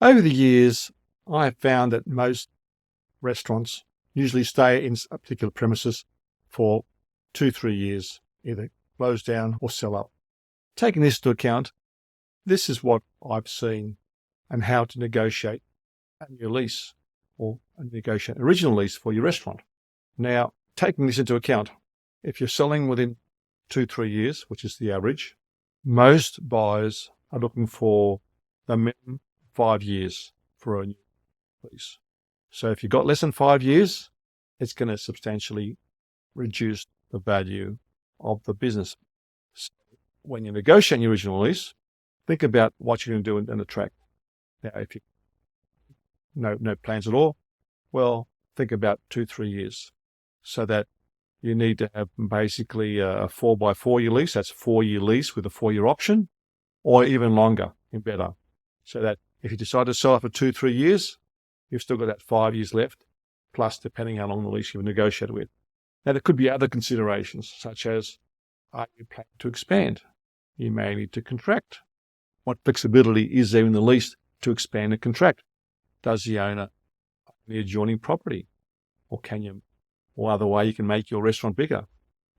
Over the years, I have found that most restaurants usually stay in a particular premises for 2-3 years, either close down or sell up. Taking this into account, this is what I've seen and how to negotiate a new lease or negotiate an original lease for your restaurant. Now, taking this into account, if you're selling within 2-3 years, which is the average, most buyers are looking for the minimum 5 years for a new lease. So if you've got less than 5 years, it's going to substantially reduce the value of the business. So when you're negotiating your original lease, think about what you're going to do and attract. Now, if you no plans at all, well, think about 2-3 years, so that you need to have basically a 4x4 year lease. That's a 4-year lease with a 4-year option, or even longer and better. So that if you decide to sell it for 2-3 years, you've still got that 5 years left, plus depending how long the lease you've negotiated with. Now, there could be other considerations, such as, are you planning to expand? You may need to contract. What flexibility is there in the lease to expand and contract? Does the owner own the adjoining property? Or other way you can make your restaurant bigger?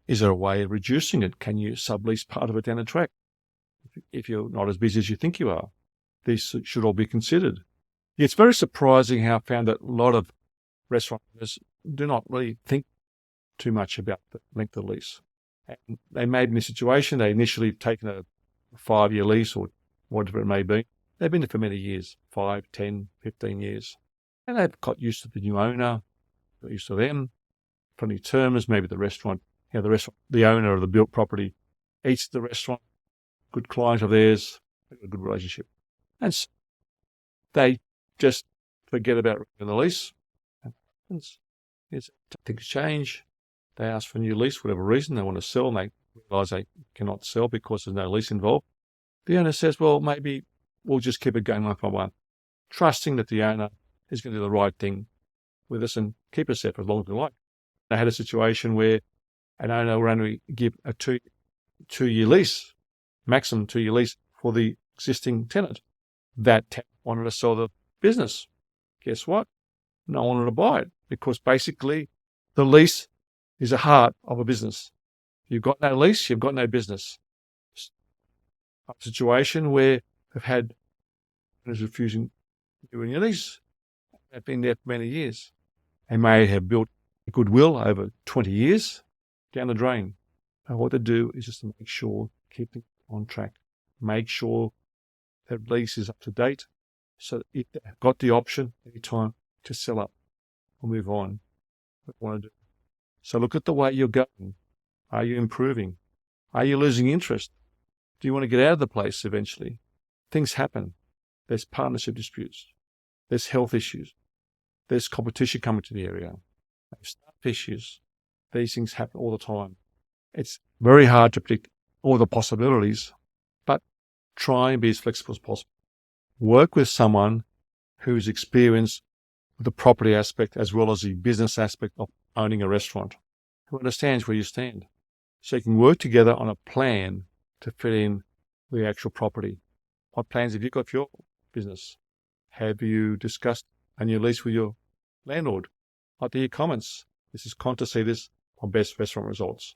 Is there a way of reducing it? Can you sublease part of it down the track? If you're not as busy as you think you are, these should all be considered. It's very surprising how I found that a lot of restaurant owners do not really think too much about the length of the lease. And they may be in a situation, they initially have taken a 5-year lease or whatever it may be. They've been there for many years, 5, 10, 15 years. And they've got used to the new owner, got used to them, friendly terms, maybe the restaurant, the owner of the built property eats the restaurant, good client of theirs, a good relationship. And so they just forget about the lease. Things change. They ask for a new lease for whatever reason. They want to sell and they realise they cannot sell because there's no lease involved. The owner says, well, maybe we'll just keep it going one by one, trusting that the owner is going to do the right thing with us and keep us there for as long as we like. I had a situation where an owner will only give a two-year lease, maximum 2-year lease for the existing tenant. That tenant wanted to sell the business. Guess what? No one wanted to buy it because basically the lease is the heart of a business. If you've got no lease, you've got no business. A situation where they've had owners refusing doing a lease. They've been there for many years. They may have built goodwill over 20 years down the drain. And what they do is just to make sure, keep things on track. Make sure that lease is up to date so that if they've got the option any time to sell up or move on, what they want to do. So look at the way you're going. Are you improving? Are you losing interest? Do you want to get out of the place eventually? Things happen. There's partnership disputes. There's health issues. There's competition coming to the area. There's staff issues. These things happen all the time. It's very hard to predict all the possibilities, but try and be as flexible as possible. Work with someone who's experienced with the property aspect as well as the business aspect of owning a restaurant, who understands where you stand. So you can work together on a plan to fit in the actual property. What plans have you got for your business? Have you discussed a new lease with your landlord? I'd like to hear comments. This is Con to see this on Best Restaurant Results.